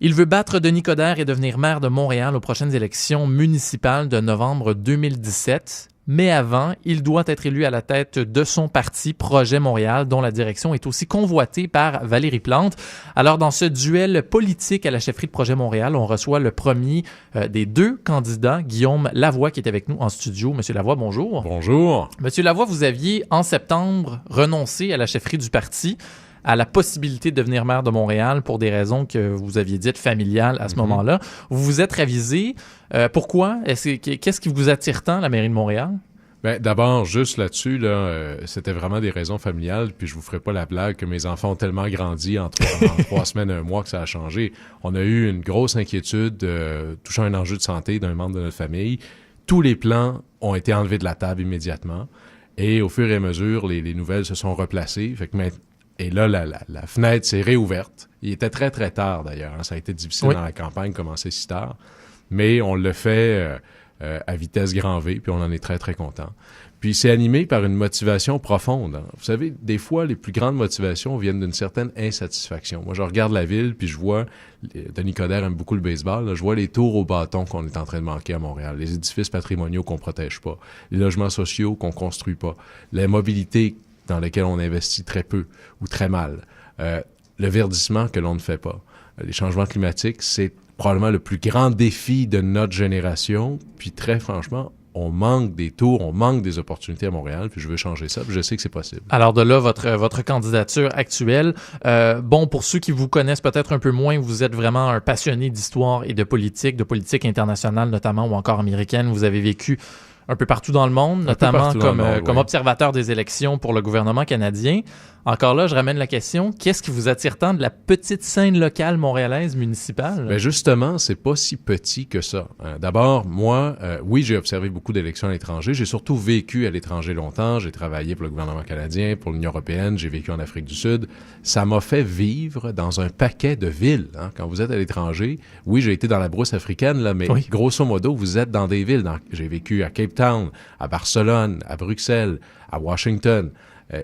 Il veut battre Denis Coderre et devenir maire de Montréal aux prochaines élections municipales de novembre 2017. Mais avant, il doit être élu à la tête de son parti Projet Montréal, dont la direction est aussi convoitée par Valérie Plante. Alors, dans ce duel politique à la chefferie de Projet Montréal, on reçoit le premier des deux candidats, Guillaume Lavoie, qui est avec nous en studio. Monsieur Lavoie, bonjour. Bonjour. Monsieur Lavoie, vous aviez, en septembre, renoncé à la chefferie du parti, à la possibilité de devenir maire de Montréal pour des raisons que vous aviez dites familiales à ce moment-là. Vous vous êtes ravisé. Pourquoi? Qu'est-ce qui vous attire tant, la mairie de Montréal? Bien, d'abord, juste là-dessus, c'était vraiment des raisons familiales, puis je vous ferai pas la blague que mes enfants ont tellement grandi en 3 semaines, 1 mois que ça a changé. On a eu une grosse inquiétude touchant un enjeu de santé d'un membre de notre famille. Tous les plans ont été enlevés de la table immédiatement, et au fur et à mesure, les nouvelles se sont replacées. Et là, la fenêtre s'est réouverte. Il était très, très tard, d'ailleurs. Ça a été difficile dans la campagne, commencer si tard. Mais on le fait à vitesse grand V, puis on en est très, très content. Puis c'est animé par une motivation profonde. Vous savez, des fois, les plus grandes motivations viennent d'une certaine insatisfaction. Moi, je regarde la ville, puis je vois... Denis Coderre aime beaucoup le baseball. Là, je vois les tours au bâton qu'on est en train de manquer à Montréal, les édifices patrimoniaux qu'on protège pas, les logements sociaux qu'on construit pas, la mobilité dans lequel on investit très peu ou très mal, le verdissement que l'on ne fait pas. Les changements climatiques, c'est probablement le plus grand défi de notre génération, puis très franchement, on manque des tours, on manque des opportunités à Montréal, puis je veux changer ça, puis je sais que c'est possible. Alors de là, votre candidature actuelle, pour ceux qui vous connaissent peut-être un peu moins, vous êtes vraiment un passionné d'histoire et de politique internationale notamment, ou encore américaine. Vous avez vécu un peu partout dans le monde, notamment comme observateur des élections pour le gouvernement canadien. Encore là, je ramène la question, qu'est-ce qui vous attire tant de la petite scène locale montréalaise municipale? Bien justement, c'est pas si petit que ça. D'abord, moi, oui, j'ai observé beaucoup d'élections à l'étranger. J'ai surtout vécu à l'étranger longtemps. J'ai travaillé pour le gouvernement canadien, pour l'Union européenne. J'ai vécu en Afrique du Sud. Ça m'a fait vivre dans un paquet de villes. Quand vous êtes à l'étranger, oui, j'ai été dans la brousse africaine, là, mais grosso modo, vous êtes dans des villes. J'ai vécu à Cape Town, à Barcelone, à Bruxelles, à Washington,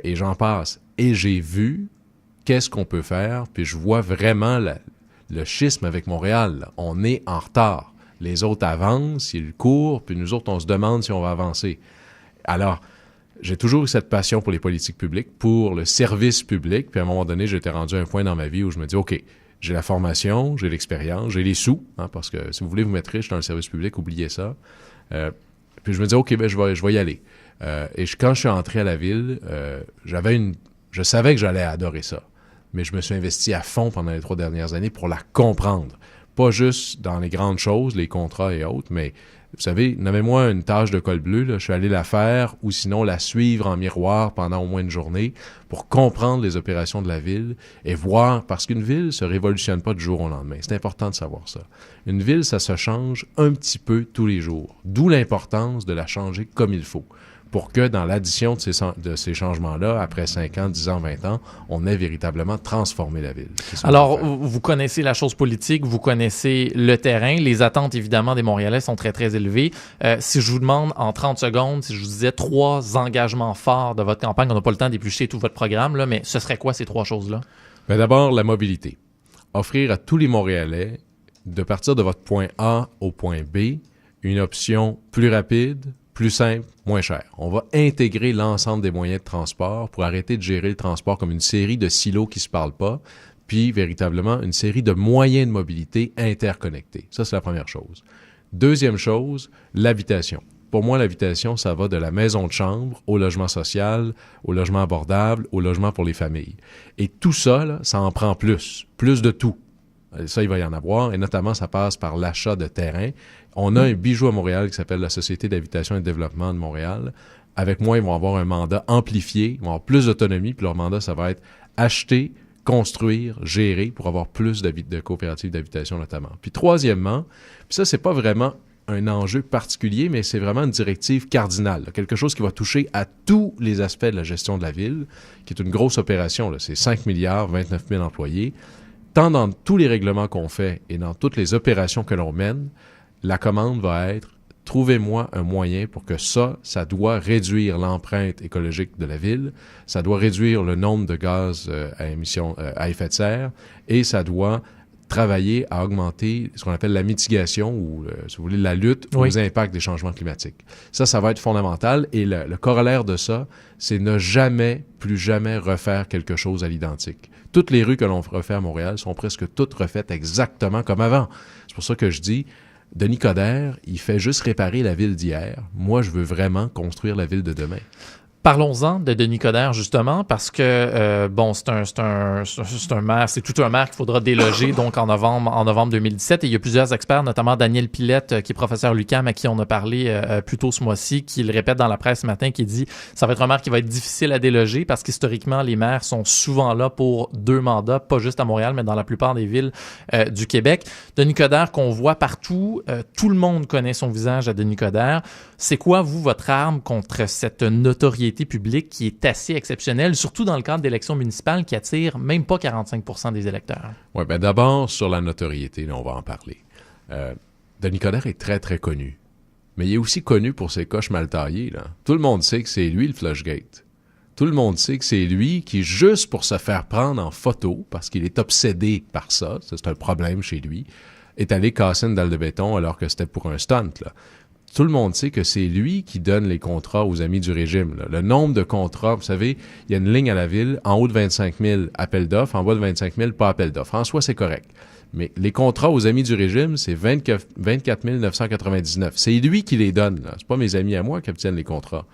et j'en passe. Et j'ai vu qu'est-ce qu'on peut faire, puis je vois vraiment le schisme avec Montréal. Là. On est en retard. Les autres avancent, ils courent, puis nous autres, on se demande si on va avancer. Alors, j'ai toujours eu cette passion pour les politiques publiques, pour le service public, puis à un moment donné, j'étais rendu à un point dans ma vie où je me dis, OK, j'ai la formation, j'ai l'expérience, j'ai les sous, parce que si vous voulez vous mettre riche dans le service public, oubliez ça. Puis je me dis, OK, je vais y aller. Et quand je suis entré à la ville, je savais que j'allais adorer ça, mais je me suis investi à fond pendant les 3 dernières années pour la comprendre. Pas juste dans les grandes choses, les contrats et autres, mais vous savez, nommez-moi une tâche de col bleu, là, je suis allé la faire ou sinon la suivre en miroir pendant au moins une journée pour comprendre les opérations de la ville et voir, parce qu'une ville se révolutionne pas du jour au lendemain. C'est important de savoir ça. Une ville, ça se change un petit peu tous les jours, d'où l'importance de la changer comme il faut, pour que dans l'addition de ces changements-là, après 5 ans, 10 ans, 20 ans, on ait véritablement transformé la ville. Alors, vous connaissez la chose politique, vous connaissez le terrain. Les attentes, évidemment, des Montréalais sont très, très élevées. Si je vous demande en 30 secondes, si je vous disais 3 engagements forts de votre campagne, on n'a pas le temps d'éplucher tout votre programme, là, mais ce serait quoi ces 3 choses-là? Bien, d'abord, la mobilité. Offrir à tous les Montréalais, de partir de votre point A au point B, une option plus rapide, plus simple, moins cher. On va intégrer l'ensemble des moyens de transport pour arrêter de gérer le transport comme une série de silos qui ne se parlent pas, puis véritablement une série de moyens de mobilité interconnectés. Ça, c'est la première chose. Deuxième chose, l'habitation. Pour moi, l'habitation, ça va de la maison de chambre au logement social, au logement abordable, au logement pour les familles. Et tout ça, là, ça en prend plus de tout. Ça, il va y en avoir, et notamment, ça passe par l'achat de terrain. On a un bijou à Montréal qui s'appelle la Société d'habitation et de développement de Montréal. Avec moi, ils vont avoir un mandat amplifié, ils vont avoir plus d'autonomie, puis leur mandat, ça va être acheter, construire, gérer pour avoir plus de coopératives d'habitation notamment. Puis troisièmement, puis ça, c'est pas vraiment un enjeu particulier, mais c'est vraiment une directive cardinale, là, quelque chose qui va toucher à tous les aspects de la gestion de la ville, qui est une grosse opération, là, c'est 5 milliards, 29 000 employés. Tant dans tous les règlements qu'on fait et dans toutes les opérations que l'on mène, la commande va être « Trouvez-moi un moyen pour que ça doit réduire l'empreinte écologique de la ville, ça doit réduire le nombre de gaz à effet de serre et ça doit travailler à augmenter ce qu'on appelle la mitigation ou, si vous voulez, la lutte aux impacts des changements climatiques. Ça va être fondamental. Et le corollaire de ça, c'est ne jamais, plus jamais refaire quelque chose à l'identique. Toutes les rues que l'on refait à Montréal sont presque toutes refaites exactement comme avant. C'est pour ça que je dis, Denis Coderre, il fait juste réparer la ville d'hier. Moi, je veux vraiment construire la ville de demain. Parlons-en de Denis Coderre, justement, parce que, c'est un maire, c'est tout un maire qu'il faudra déloger, donc, en novembre 2017. Et il y a plusieurs experts, notamment Daniel Pilette, qui est professeur l'UQAM, à qui on a parlé plus tôt ce mois-ci, qui le répète dans la presse ce matin, qui dit « ça va être un maire qui va être difficile à déloger parce qu'historiquement, les maires sont souvent là pour 2 mandats, pas juste à Montréal, mais dans la plupart des villes du Québec. » Denis Coderre, qu'on voit partout, tout le monde connaît son visage à Denis Coderre. C'est quoi, vous, votre arme contre cette notoriété publique qui est assez exceptionnelle, surtout dans le cadre d'élections municipales qui attirent même pas 45% des électeurs? Oui, bien d'abord, sur la notoriété, là, on va en parler. Denis Coderre est très, très connu. Mais il est aussi connu pour ses coches mal taillées, là. Tout le monde sait que c'est lui le Flushgate. Tout le monde sait que c'est lui qui, juste pour se faire prendre en photo, parce qu'il est obsédé par ça c'est un problème chez lui, est allé casser une dalle de béton alors que c'était pour un stunt, là. Tout le monde sait que c'est lui qui donne les contrats aux amis du régime. Là. Le nombre de contrats, vous savez, il y a une ligne à la ville, en haut de 25 000, appel d'offres, en bas de 25 000, pas appel d'offres. En soi, c'est correct. Mais les contrats aux amis du régime, c'est 24 999. C'est lui qui les donne. Là. C'est pas mes amis à moi qui obtiennent les contrats.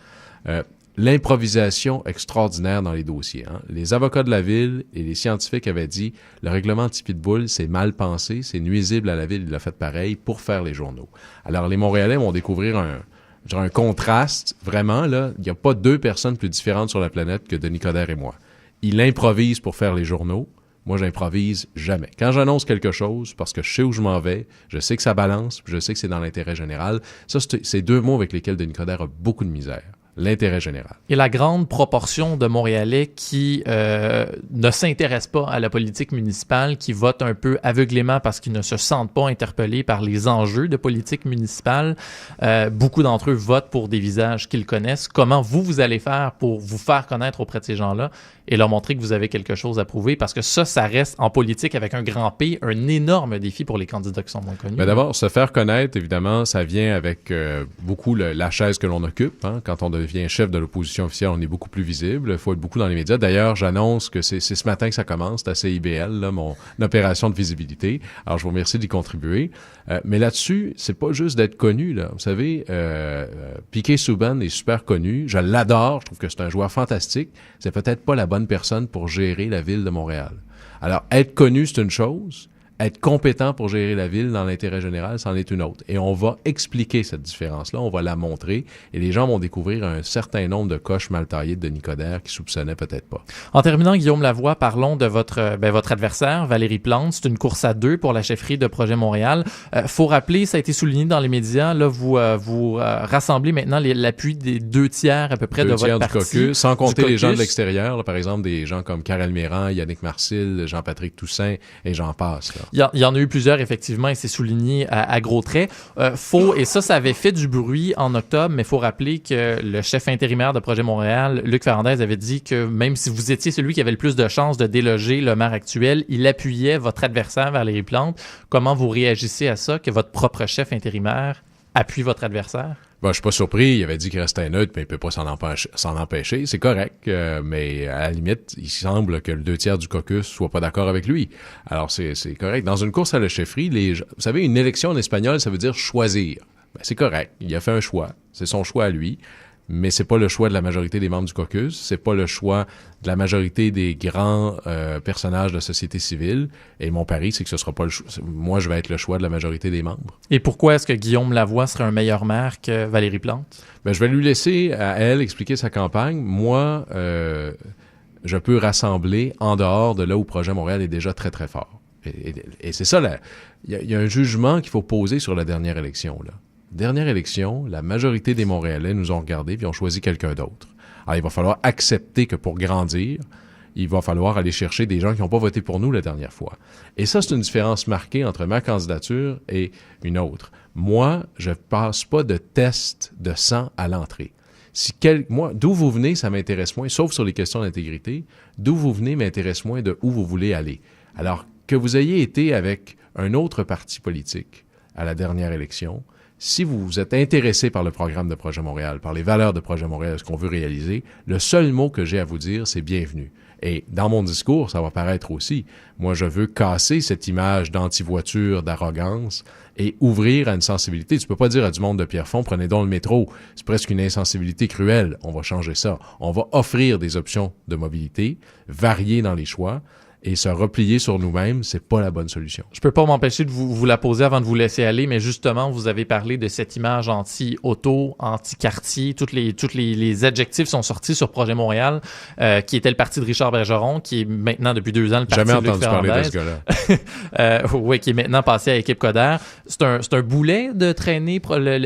L'improvisation extraordinaire dans les dossiers. Hein. Les avocats de la ville et les scientifiques avaient dit le règlement anti-pitbull, c'est mal pensé, c'est nuisible à la ville, il l'a fait pareil pour faire les journaux. Alors les Montréalais vont découvrir un contraste, vraiment, là, il n'y a pas 2 personnes plus différentes sur la planète que Denis Coderre et moi. Il improvise pour faire les journaux, moi j'improvise jamais. Quand j'annonce quelque chose, parce que je sais où je m'en vais, je sais que ça balance, je sais que c'est dans l'intérêt général, ça c'est 2 mots avec lesquels Denis Coderre a beaucoup de misère. L'intérêt général. Et la grande proportion de Montréalais qui ne s'intéressent pas à la politique municipale, qui votent un peu aveuglément parce qu'ils ne se sentent pas interpellés par les enjeux de politique municipale, beaucoup d'entre eux votent pour des visages qu'ils connaissent. Comment vous allez faire pour vous faire connaître auprès de ces gens-là et leur montrer que vous avez quelque chose à prouver? Parce que ça reste en politique avec un grand P, un énorme défi pour les candidats qui sont moins connus. Ben d'abord, se faire connaître, évidemment, ça vient avec beaucoup la chaise que l'on occupe. Hein. Quand on devient chef de l'opposition officielle, on est beaucoup plus visible. Il faut être beaucoup dans les médias. D'ailleurs, j'annonce que c'est ce matin que ça commence. C'est à CIBL, là, mon opération de visibilité. Alors, je vous remercie d'y contribuer. Mais là-dessus, c'est pas juste d'être connu. Là. Vous savez, Piquet Souban est super connu. Je l'adore. Je trouve que c'est un joueur fantastique. C'est peut-être pas la bonne personne pour gérer la ville de Montréal. Alors, être connu, c'est une chose. Être compétent pour gérer la ville dans l'intérêt général, c'en est une autre. Et on va expliquer cette différence-là, on va la montrer, et les gens vont découvrir un certain nombre de coches mal taillées de Denis Coderre qu'ils soupçonnaient peut-être pas. En terminant, Guillaume Lavoie, parlons de votre adversaire, Valérie Plante. C'est une course à 2 pour la chefferie de Projet Montréal. Faut rappeler, ça a été souligné dans les médias, là, vous rassemblez maintenant l'appui des 2 tiers à peu près de votre parti. 2 tiers du caucus, sans compter les gens de l'extérieur, là, par exemple des gens comme Karel Méran, Yannick Marcil, Jean-Patrick Toussaint, et j'en passe, là. Il y en a eu plusieurs, effectivement, et c'est souligné à gros traits. Et ça avait fait du bruit en octobre, mais il faut rappeler que le chef intérimaire de Projet Montréal, Luc Ferrandez, avait dit que même si vous étiez celui qui avait le plus de chances de déloger le maire actuel, il appuyait votre adversaire, Valérie Plante. Comment vous réagissez à ça, que votre propre chef intérimaire appuie votre adversaire? Bon, je suis pas surpris. Il avait dit qu'il restait neutre, mais il peut pas s'en empêcher. C'est correct, mais à la limite, il semble que le 2 tiers du caucus soit pas d'accord avec lui. Alors, c'est correct. Dans une course à la chefferie, vous savez, une élection en espagnol, ça veut dire choisir. Ben, c'est correct. Il a fait un choix. C'est son choix à lui. Mais c'est pas le choix de la majorité des membres du caucus, c'est pas le choix de la majorité des grands personnages de la société civile. Et mon pari, c'est que ce sera pas moi, je vais être le choix de la majorité des membres. Et pourquoi est-ce que Guillaume Lavoie serait un meilleur maire que Valérie Plante? Ben, je vais lui laisser à elle expliquer sa campagne. Moi, je peux rassembler en dehors de là où Projet Montréal est déjà très, très fort. Et c'est ça, il y a un jugement qu'il faut poser sur la dernière élection, là. Dernière élection, la majorité des Montréalais nous ont regardés puis ont choisi quelqu'un d'autre. Alors, il va falloir accepter que pour grandir, il va falloir aller chercher des gens qui n'ont pas voté pour nous la dernière fois. Et ça, c'est une différence marquée entre ma candidature et une autre. Moi, je passe pas de test de sang à l'entrée. Moi, d'où vous venez, ça m'intéresse moins, sauf sur les questions d'intégrité. D'où vous venez m'intéresse moins de où vous voulez aller. Alors, que vous ayez été avec un autre parti politique à la dernière élection, si vous vous êtes intéressé par le programme de Projet Montréal, par les valeurs de Projet Montréal, ce qu'on veut réaliser, le seul mot que j'ai à vous dire, c'est bienvenue. Et dans mon discours, ça va paraître aussi. Moi, je veux casser cette image d'anti-voiture, d'arrogance et ouvrir à une sensibilité. Tu peux pas dire à du monde de Pierrefonds, prenez donc le métro. C'est presque une insensibilité cruelle. On va changer ça. On va offrir des options de mobilité, variées dans les choix. Et se replier sur nous-mêmes, c'est pas la bonne solution. Je peux pas m'empêcher de vous la poser avant de vous laisser aller, mais justement, vous avez parlé de cette image anti-auto, anti-quartier. Tous les adjectifs sont sortis sur Projet Montréal, qui était le parti de Richard Bergeron, qui est maintenant depuis 2 ans le parti de Luc Ferrandez. Jamais entendu parler de ce gars-là. Oui, qui est maintenant passé à Équipe Coderre. C'est un boulet de traîner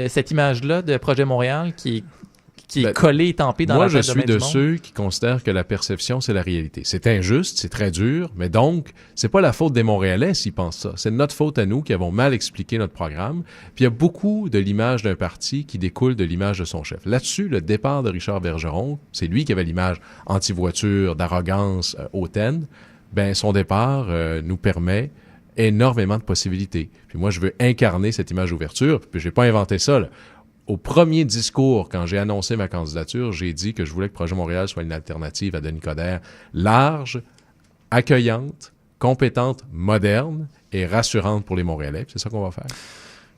cette image-là de Projet Montréal qui est collé et tampé dans la tête de Moi, je suis de ceux qui considèrent que la perception, c'est la réalité. C'est injuste, c'est très dur, mais donc, c'est pas la faute des Montréalais s'ils pensent ça. C'est notre faute à nous qui avons mal expliqué notre programme. Puis il y a beaucoup de l'image d'un parti qui découle de l'image de son chef. Là-dessus, le départ de Richard Bergeron, c'est lui qui avait l'image anti-voiture, d'arrogance, hautaine. Ben, son départ nous permet énormément de possibilités. Puis moi, je veux incarner cette image d'ouverture. Puis j'ai pas inventé ça, là. Au premier discours, quand j'ai annoncé ma candidature, j'ai dit que je voulais que Projet Montréal soit une alternative à Denis Coderre large, accueillante, compétente, moderne et rassurante pour les Montréalais. C'est ça qu'on va faire.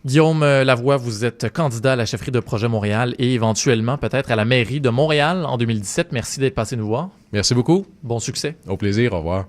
Guillaume Lavoie, vous êtes candidat à la chefferie de Projet Montréal et éventuellement peut-être à la mairie de Montréal en 2017. Merci d'être passé nous voir. Merci beaucoup. Bon succès. Au plaisir. Au revoir.